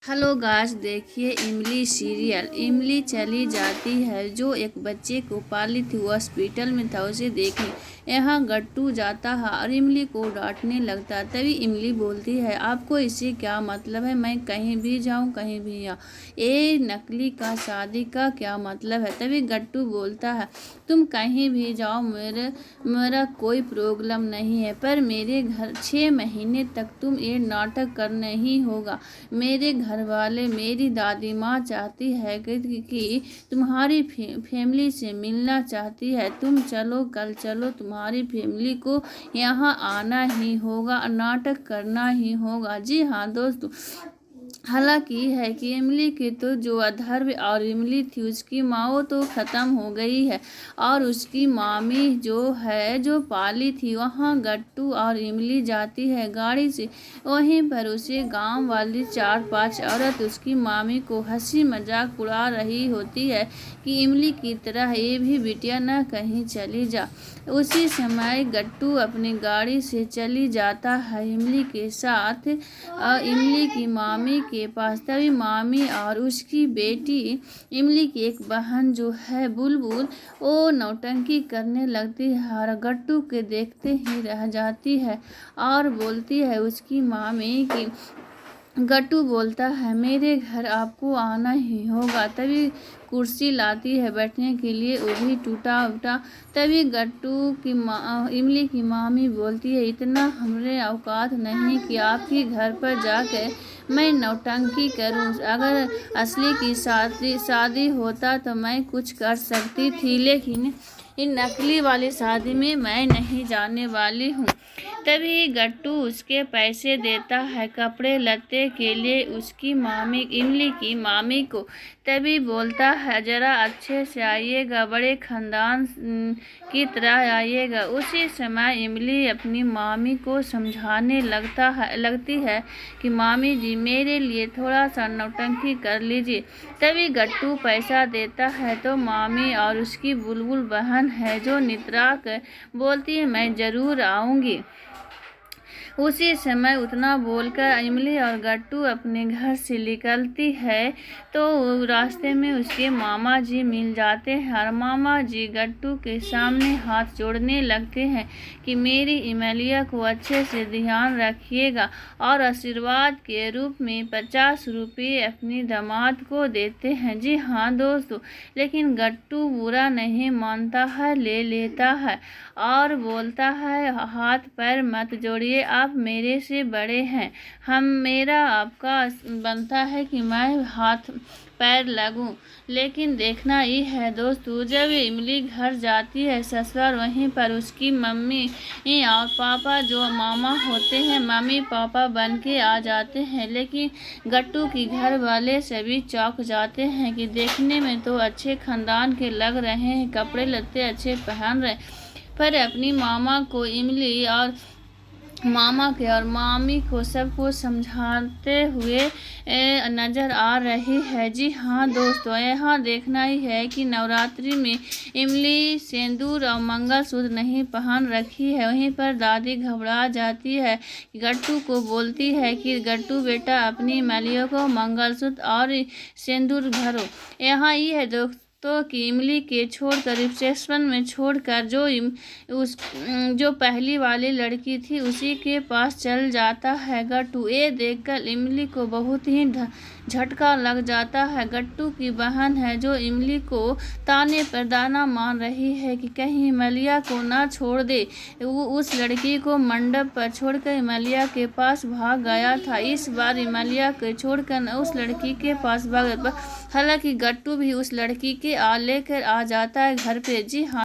Hello guys, देखिए इमली serial. इमली चली जाती है, जो एक बच्चे को पाली थी, वो हॉस्पिटल में था, उसे देखने यहाँ गट्टू जाता है और इमली को डांटने लगता है। तभी इमली बोलती है, आपको इससे क्या मतलब है? मैं कहीं भी जाऊँ, कहीं भी आऊँ, ये नकली का शादी का क्या मतलब है? तभी गट्टू बोलता है, तुम कहीं भी जाओ, मेरा कोई प्रॉब्लम नहीं है, पर मेरे घर 6 महीने तक तुम ये नाटक करना ही होगा। मेरे घर वाले, मेरी दादी माँ चाहती है कि तुम्हारी फैमिली से मिलना चाहती है। तुम चलो, कल चलो, तुम्हारी फैमिली को यहाँ आना ही होगा, नाटक करना ही होगा। जी हाँ दोस्तों, हालांकि है कि इमली की तो जो अधर्व और इमली थी, उसकी माँ तो ख़त्म हो गई है और उसकी मामी जो है, जो पाली थी, वहाँ गट्टू और इमली जाती है गाड़ी से। वहीं पर उसे गांव वाली 4-5 औरत उसकी मामी को हंसी मजाक उड़ा रही होती है कि इमली की तरह ये भी बिटिया न कहीं चली जा। उसी समय गट्टू अपनी गाड़ी से चली जाता है इमली के साथ इमली की मामी के पास। तभी मामी और उसकी बेटी, इमली की एक बहन जो है बुलबुल, वो नौटंकी करने लगती है और गट्टू के देखते ही रह जाती है और बोलती है उसकी मामी की, गट्टू बोलता है, मेरे घर आपको आना ही होगा। तभी कुर्सी लाती है बैठने के लिए, वो भी टूटा उटा। तभी गट्टू की इमली की मामी बोलती है, इतना हमरे औकात नहीं कि आपके घर पर जाकर मैं नौटंकी करूं। अगर असली की शादी होता तो मैं कुछ कर सकती थी, लेकिन इन नकली वाली शादी में मैं नहीं जाने वाली हूँ। तभी गट्टू उसके पैसे देता है कपड़े लत्ते के लिए, उसकी मामी, इमली की मामी को। तभी बोलता है, जरा अच्छे से आइएगा, बड़े खानदान की तरह आइएगा। उसी समय इमली अपनी मामी को समझाने लगती है कि मामी जी, मेरे लिए थोड़ा सा नौटंकी कर लीजिए। तभी गट्टू पैसा देता है तो मामी और उसकी बुलबुल बहन है जो नित्रा कर बोलती है, मैं ज़रूर आऊँगी। उसी समय उतना बोलकर इमली और गट्टू अपने घर से निकलती है तो रास्ते में उसके मामा जी मिल जाते हैं और मामा जी गट्टू के सामने हाथ जोड़ने लगते हैं कि मेरी इमलिया को अच्छे से ध्यान रखिएगा, और आशीर्वाद के रूप में 50 रुपये अपनी दामाद को देते हैं। जी हाँ दोस्तों, लेकिन गट्टू बुरा नहीं मानता है, ले लेता है और बोलता है, हाथ पैर मत जोड़िए, आप मेरे से बड़े हैं, मेरा आपका बनता है कि मैं हाथ पैर लगूं। लेकिन देखना ये है दोस्तों, जब इमली घर जाती है ससुराल, वहीं पर उसकी मम्मी और पापा जो मामा होते हैं, मम्मी पापा बन के आ जाते हैं। लेकिन गट्टू की घर वाले सभी चौंक जाते हैं कि देखने में तो अच्छे खानदान के लग रहे हैं, कपड़े लत्ते अच्छे पहन रहे, पर अपनी मामा को इमली और मामा के और मामी को सबको समझाते हुए नज़र आ रही है। जी हाँ दोस्तों, यहाँ देखना ही है कि नवरात्रि में इमली सिंदूर और मंगलसूत्र नहीं पहन रखी है। वहीं पर दादी घबरा जाती है, गट्टू को बोलती है कि गट्टू बेटा, अपनी इमलियों को मंगलसूत्र और सिंदूर भरो। यहाँ ये है दोस्तों कि इमली के छोड़कर, रिसेप्शन में छोड़कर, जो पहली वाली लड़की थी उसी के पास चल जाता है गट्टू। ये देखकर इमली को बहुत ही झटका लग जाता है। गट्टू की बहन है जो इमली को ताने पर दाना मार रही है कि कहीं इमलिया को ना छोड़ दे। वो उस लड़की को मंडप पर छोड़कर इमलिया के पास भाग गया था। इस बार इमलिया को छोड़कर उस लड़की के पास भाग, हालांकि गट्टू भी उस लड़की के लेकर आ जाता है घर पे। जी हाँ।